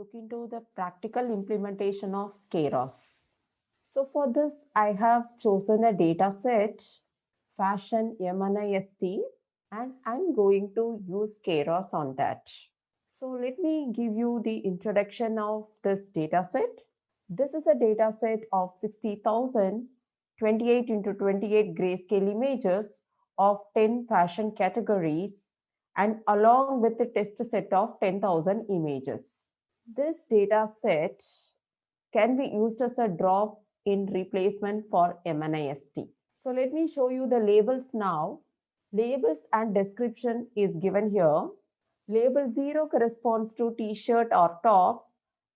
look into the practical implementation of Keras. So for this, I have chosen a data set, fashion MNIST, and I'm going to use Keras on that. So let me give you the introduction of this data set. This is a data set of 60,000 28 into 28 grayscale images of 10 fashion categories and along with the test set of 10,000 images. This data set can be used as a drop-in replacement for MNIST. So let me show you the labels now. Labels and description is given here. Label 0 corresponds to t-shirt or top,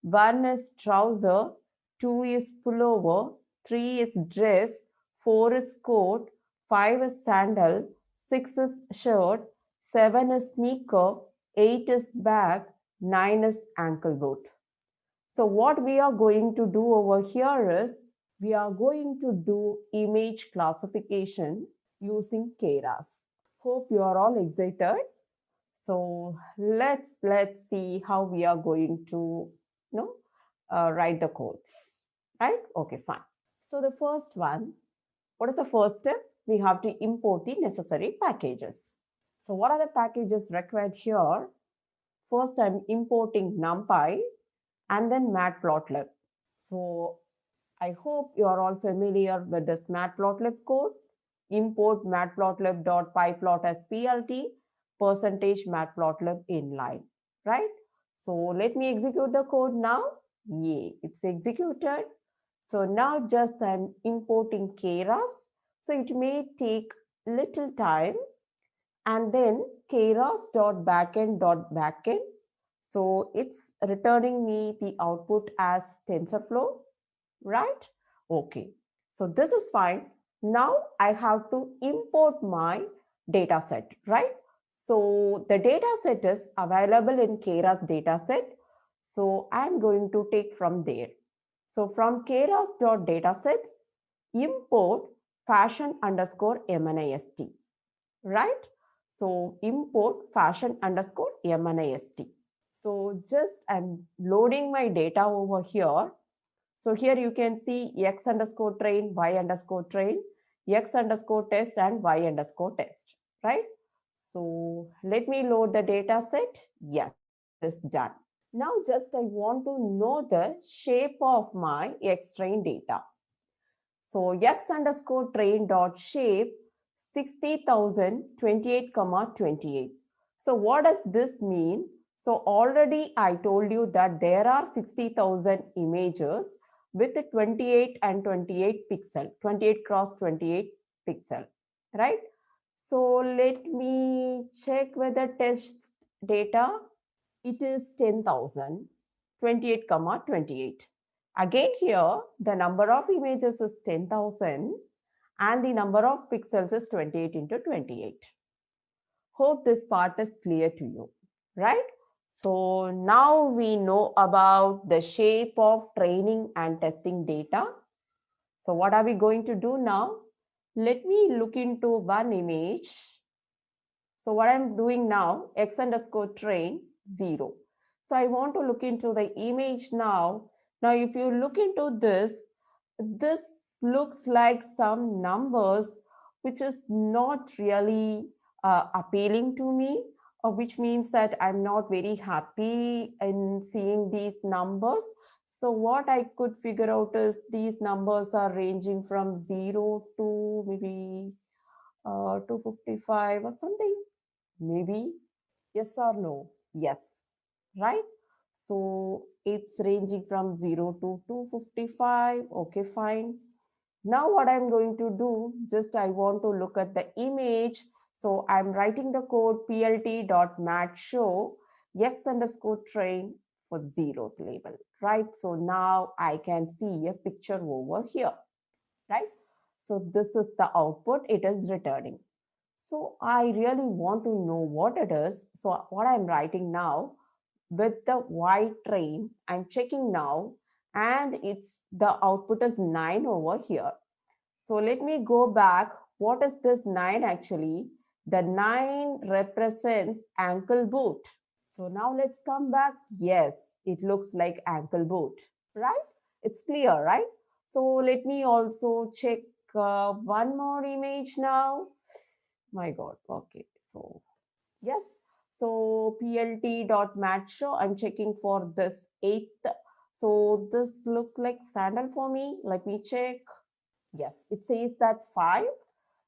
1 is trouser, 2 is pullover, 3 is dress, 4 is coat, 5 is sandal, 6 is shirt, 7 is sneaker, 8 is bag, 9 is ankle boot. So what we are going to do over here is, we are going to do image classification using Keras. Hope you are all excited. So let's see how we are going to write the codes, right? Okay, fine. So the first one, what is the first step? We have to import the necessary packages. So what are the packages required here? First, I'm importing NumPy and then Matplotlib. So I hope you are all familiar with this Matplotlib code. Import matplotlib.pyplot as PLT percentage matplotlib inline, right? So let me execute the code now. Yay, it's executed. So now just I'm importing Keras. So it may take little time. And then keras.backend.backend. So it's returning me the output as TensorFlow, right? Okay, so this is fine. Now I have to import my data set, right? So the data set is available in Keras dataset. So I'm going to take from there. So from keras.datasets, import fashion underscore MNIST, right? So import fashion underscore MNIST. So just I'm loading my data over here. So here you can see X underscore train, Y underscore train, X underscore test and Y underscore test, right? So let me load the data set. Yes, it's done. Now just I want to know the shape of my X train data. So X underscore train dot shape 60,028, 28. So what does this mean? So already I told you that there are 60,000 images with 28 and 28 pixel, 28 cross 28 pixel, right? So let me check whether test data, it is 10,000, 28, 28. Again here, the number of images is 10,000 and the number of pixels is 28 into 28. Hope this part is clear to you, right? So now we know about the shape of training and testing data. So what are we going to do now? Let me look into one image. So what I'm doing now, X underscore train 0. So I want to look into the image now. Now, if you look into this, this looks like some numbers, which is not really appealing to me, which means that I'm not very happy in seeing these numbers. So what I could figure out is these numbers are ranging from 0 to maybe 255 or something. Maybe. Yes or no? Yes. Right? So it's ranging from 0 to 255. Okay, fine. Now what I'm going to do, just I want to look at the image. So I'm writing the code plt.matshow x underscore train for 0th label, right? So now I can see a picture over here, right? So this is the output it is returning. So I really want to know what it is. So what I'm writing now with the Y train, I'm checking now, and it's the output is 9 over here. So let me go back. What is this 9 actually? The 9 represents ankle boot. So now let's come back. Yes, it looks like ankle boot, right? It's clear, right? So let me also check one more image now. My God, okay, so yes. So plt.match show, I'm checking for this 8th. So this looks like sandal for me. Let me check. Yes, it says that 5.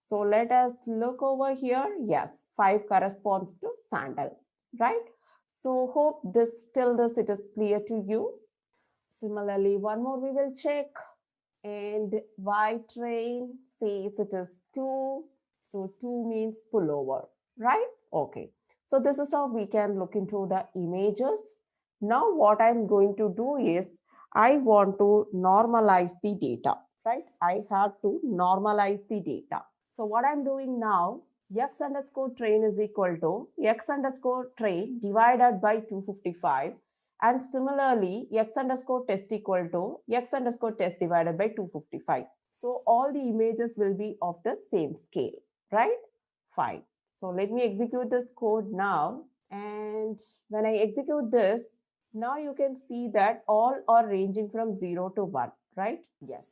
So let us look over here. Yes, 5 corresponds to sandal, right? So hope this till this it is clear to you. Similarly, one more we will check. And Y train says it is 2. So 2 means pullover, right? Okay. So this is how we can look into the images. Now what I'm going to do is I want to normalize the data, right? I have to normalize the data. So what I'm doing now, x underscore train is equal to x underscore train divided by 255. And similarly, x underscore test equal to x underscore test divided by 255. So all the images will be of the same scale, right? Fine. So let me execute this code now. And when I execute this, now you can see that all are ranging from 0 to 1, right? Yes.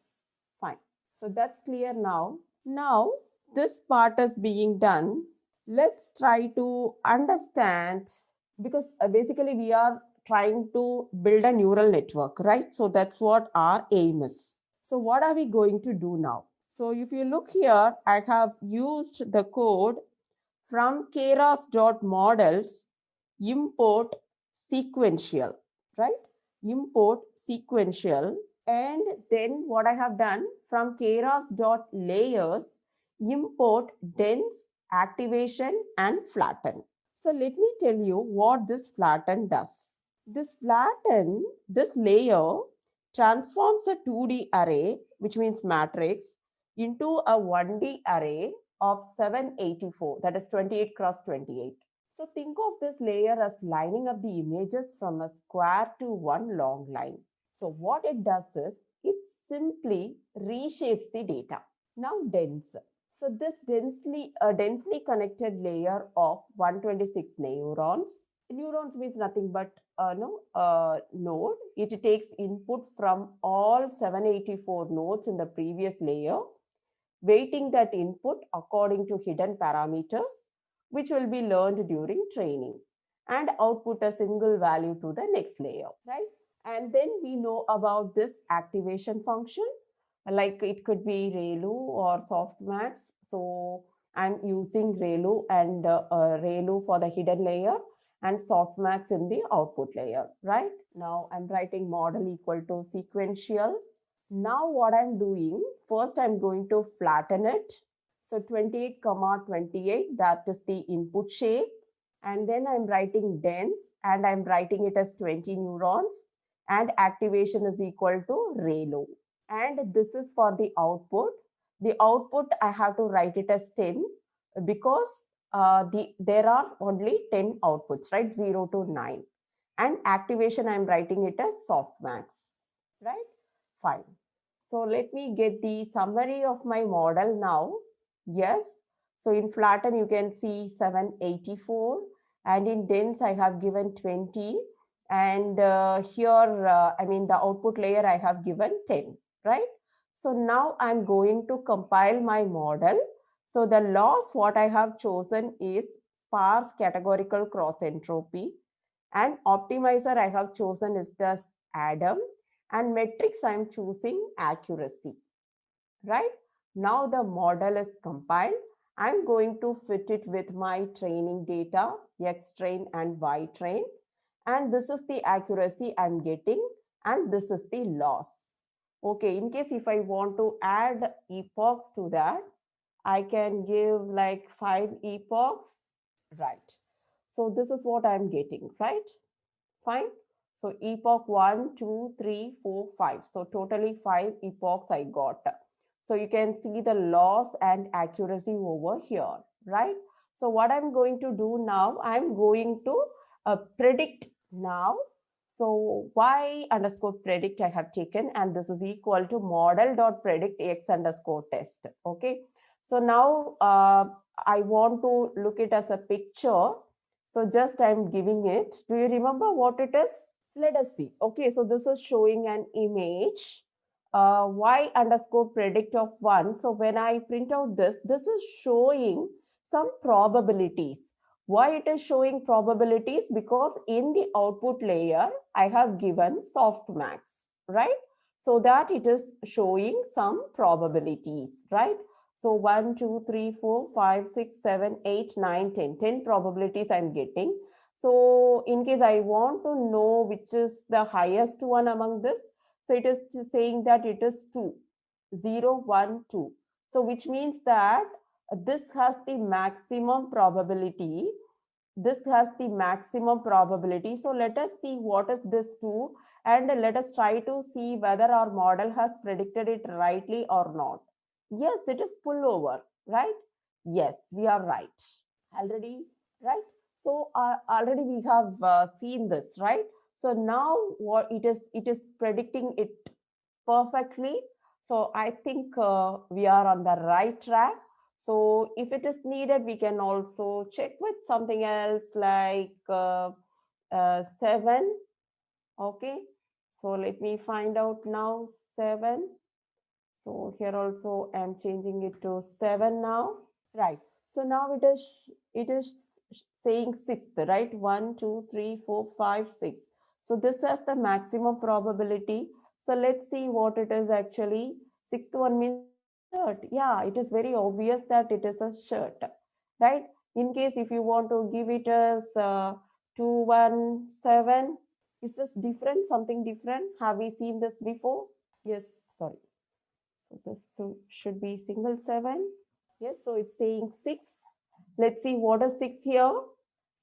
Fine. So that's clear now. Now this part is being done. Let's try to understand, because basically we are trying to build a neural network, right? So that's what our aim is. So what are we going to do now? So if you look here, I have used the code from keras.models import sequential, right? Import sequential. And then what I have done from keras.layers import dense, activation, and flatten. So let me tell you what this flatten does. This layer transforms a 2D array, which means matrix, into a 1D array of 784, that is 28 cross 28. So think of this layer as lining up the images from a square to one long line. So what it does is, it simply reshapes the data. Now dense. So this densely connected layer of 126 neurons. Neurons means nothing but node. It takes input from all 784 nodes in the previous layer, weighting that input according to hidden parameters, which will be learned during training, and output a single value to the next layer, right? And then we know about this activation function, like it could be ReLU or softmax. So I'm using ReLU and ReLU for the hidden layer and softmax in the output layer, right? Now I'm writing model equal to sequential. Now what I'm doing, first I'm going to flatten it. So 28 comma 28, that is the input shape. And then I'm writing dense and I'm writing it as 20 neurons, and activation is equal to ReLU. And this is for the output. The output I have to write it as 10 because there are only 10 outputs, right? 0 to 9. And activation I'm writing it as softmax, right? Fine. So let me get the summary of my model now. Yes. So in flatten you can see 784, and in dense I have given 20, and here the output layer I have given 10, right? So now I'm going to compile my model. So the loss what I have chosen is sparse categorical cross entropy, and optimizer I have chosen is just Adam, and metrics I'm choosing accuracy, right? Now the model is compiled. I'm going to fit it with my training data, X train and Y train. And this is the accuracy I'm getting, and this is the loss. Okay, in case if I want to add epochs to that, I can give like 5 epochs, right? So this is what I'm getting, right? Fine. So epoch 1, 2, 3, 4, 5. So totally 5 epochs I got. So you can see the loss and accuracy over here, right? So what I'm going to do now, I'm going to predict now. So y underscore predict I have taken, and this is equal to model.predict x underscore test. Okay. So now I want to look it as a picture. So just I'm giving it. Do you remember what it is? Let us see. Okay, so this is showing an image y underscore predict of 1. So when I print out this is showing some probabilities. Why it is showing probabilities? Because in the output layer, I have given softmax, right? So that it is showing some probabilities, right? So 1, 2, 3, 4, 5, 6, 7, 8, 9, 10. 10 probabilities I'm getting. So in case I want to know which is the highest one among this, so it is saying that it is 2, 0, 1, 2. So which means that this has the maximum probability. This has the maximum probability. So let us see what is this 2 and let us try to see whether our model has predicted it rightly or not. Yes, it is pullover, right? Yes, we are right. Already, right? So already we have seen this, right? So now what it is predicting it perfectly. So I think we are on the right track. So if it is needed, we can also check with something else like 7. Okay. So let me find out now 7. So here also I'm changing it to 7 now. Right. So now it is saying 6th, right? 1, 2, 3, 4, 5, 6. So this has the maximum probability. So let's see what it is actually. 6th one means shirt. Yeah, it is very obvious that it is a shirt, right? In case if you want to give it as 217, is this different? Something different? Have we seen this before? Yes, sorry. So this should be single 7. Yes, so it's saying 6. Let's see what is 6 here.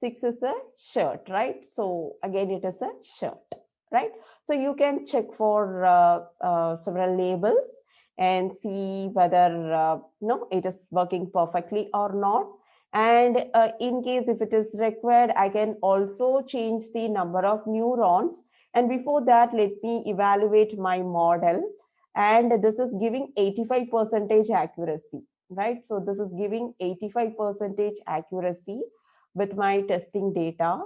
6 is a shirt, right? So again, it is a shirt, right? So you can check for several labels and see whether no, it is working perfectly or not. And in case if it is required, I can also change the number of neurons. And before that, let me evaluate my model. And this is giving 85% accuracy, right? So this is giving 85% accuracy with my testing data.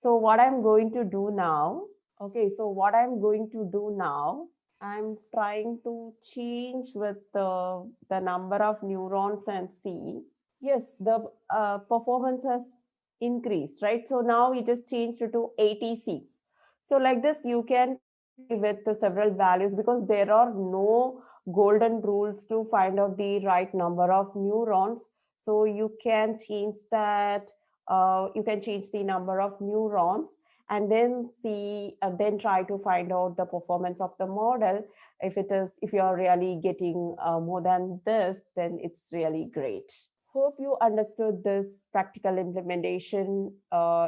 So what I'm going to do now, okay, so what I'm going to do now, I'm trying to change with the number of neurons and see. Yes, the performance has increased, right? So now it is changed to 86. So like this, you can with several values because there are no golden rules to find out the right number of neurons. So you can change that. You can change the number of neurons and then see, then try to find out the performance of the model. If you're really getting more than this, then it's really great. Hope you understood this practical implementation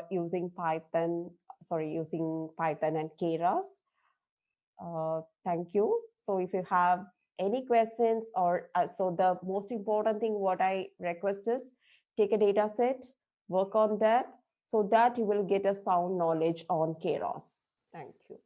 using Python and Keras. Thank you. So if you have any questions or so the most important thing what I request is take a data set, work on that so that you will get a sound knowledge on Keras. Thank you.